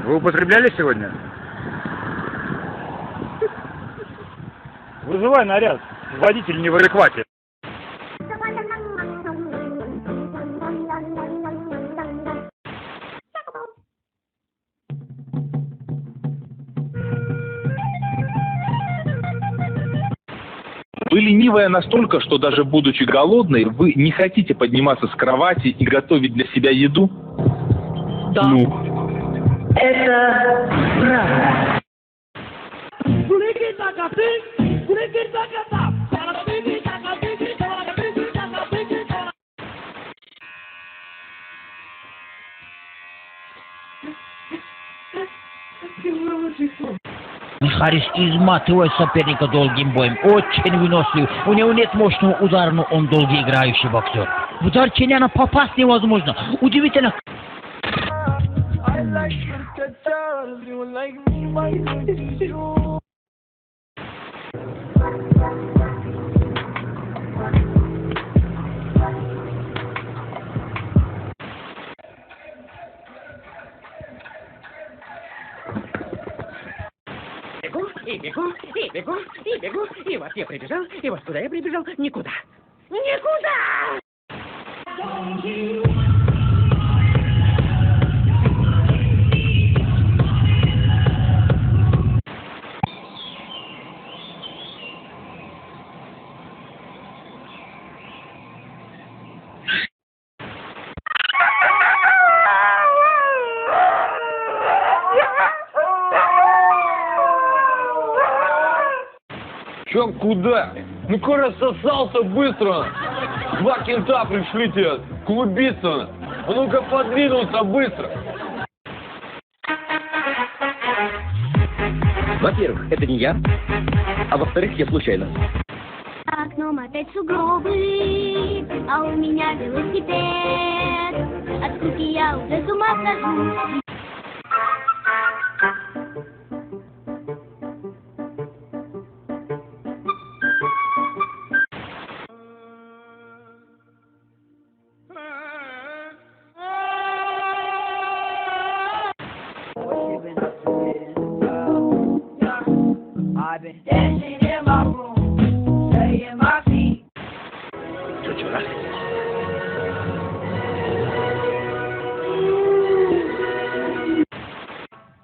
Вы употребляли сегодня? Вызывай наряд. Водитель не в адеквате. Вы ленивая настолько, что даже будучи голодной, вы не хотите подниматься с кровати и готовить для себя еду? Да. Ну. Это правда. Харис изматывает соперника долгим боем. Очень вынослив. У него нет мощного удара, но он долгоиграющий боксер. В удар Ченяна попасть невозможно. Удивительно. И бегу, и вот я прибежал, и вот куда я прибежал? Никуда. Никуда! Чё, куда? Ну-ка рассосался быстро! Два кента пришли тебе клубиться! А ну-ка подвинулся быстро! Во-первых, это не я, а во-вторых, я случайно. За окном опять сугробы, а у меня велосипед. От скуки я уже с ума схожу. I've been dancing in my room, saying my feet. Чучура.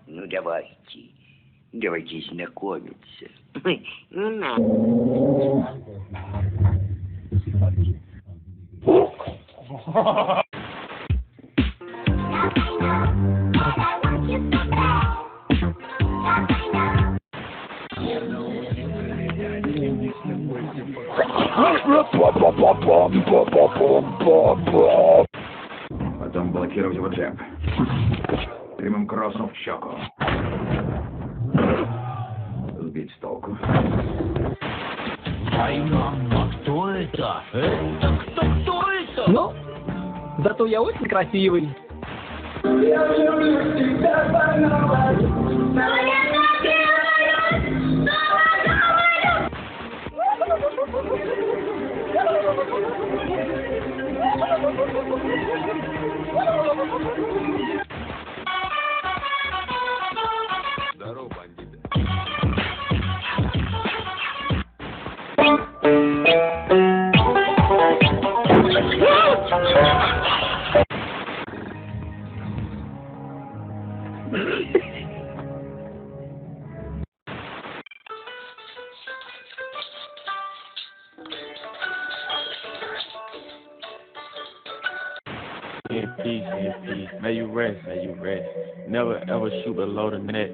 Ну давайте знакомиться. Ну на. Потом блокировать его джеб. Прямым кроссом в щеку. Сбить с толку. Кто это? Кто это? Ну, зато я очень красивый. Здорово, бандиты. In peace, in peace. May you rest, may you rest. Never ever shoot below the net.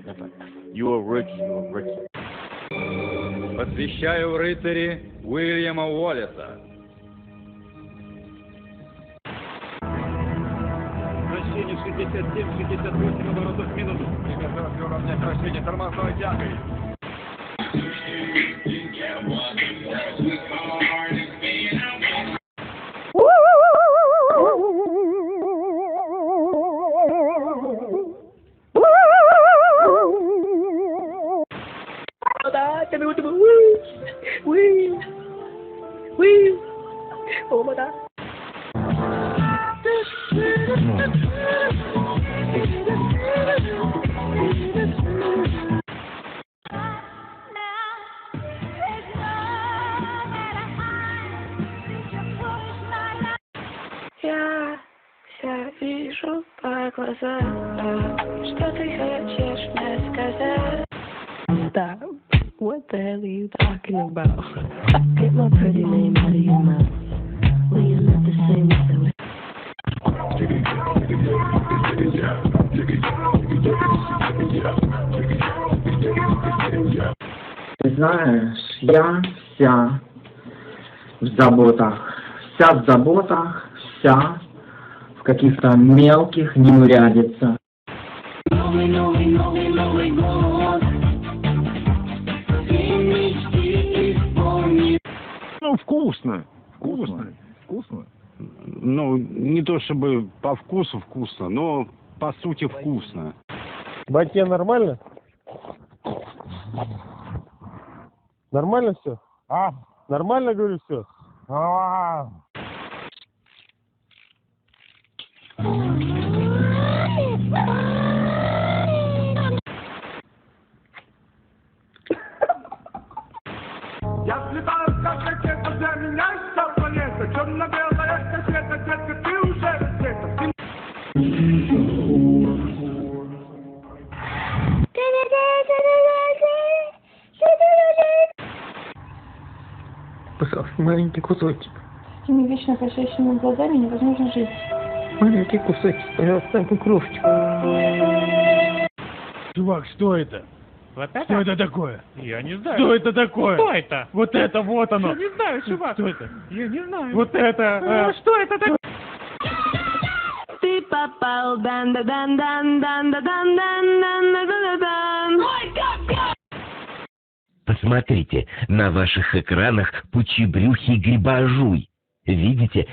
You a rookie, you a rookie. Посвящаю в рыцари Уильяма Уоллеса. Вращение 67-68 оборотов в минуту. Приготовься уравнять вращение тормозной тягой. What the hell are you talking about? Get my pretty name out of your mouth. Well, you're not the same as the way. Ты знаешь, я вся в заботах. Вся в заботах, вся в каких-то мелких неурядицах. Ну, вкусно. Вкусно. Ну, не то чтобы по вкусу вкусно, но по сути вкусно. Батя, нормально? Нормально все? А? Нормально, говорю, все? Я взлетаю, как ракета, для меня вся планета. Черно-белая кассета, детка, ты уже раздета. Пожалуйста, маленький кусочек. С этими вечно косящими глазами невозможно жить. Маленький кусочек, пожалуйста, кукровочку. Чувак, что это? Вот это? Что это такое? Я не знаю. Что это такое? Что это? Вот это, вот оно. Я не знаю, чувак. Что это? Я не знаю. Вот это. Что это такое? Ты попал, дан-да-дан-дан-дан-дан-дан-дан-дан-дан-дан. Посмотрите, на ваших экранах пучебрюхий грибожуй. Видите?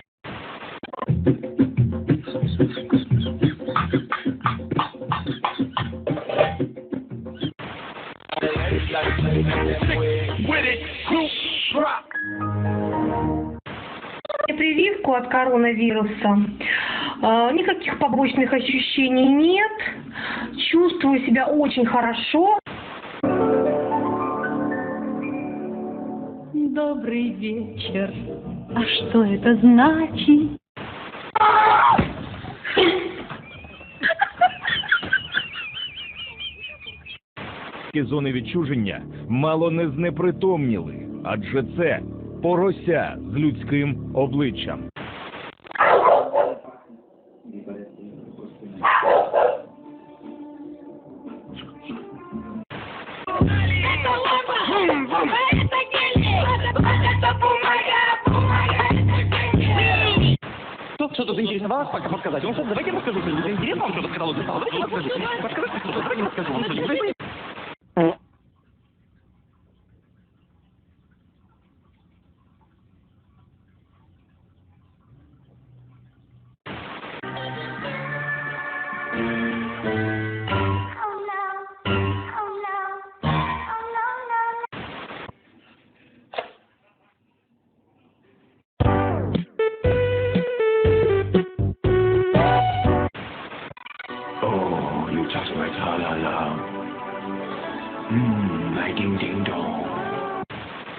Прививку от коронавируса. Никаких побочных ощущений нет. Чувствую себя очень хорошо. Добрый вечер. А что это значит? Зони відчуження мало не знепритомніли, адже це порося з людським обличчям. Что-то заинтересовалось, пока подсказать. Ну что, давайте я подскажу что-нибудь интересное, он что-то сказал, давайте я подскажу. Подсказать что-то, давайте я подскажу вам что-нибудь.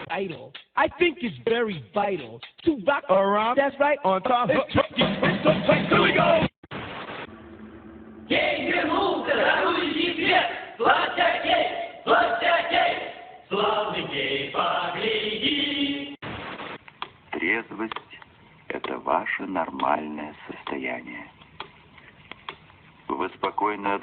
Vital. I think it's very vital to rock around. That's right, on top. Here we go. Трезвость – это ваше нормальное состояние. Вы спокойно...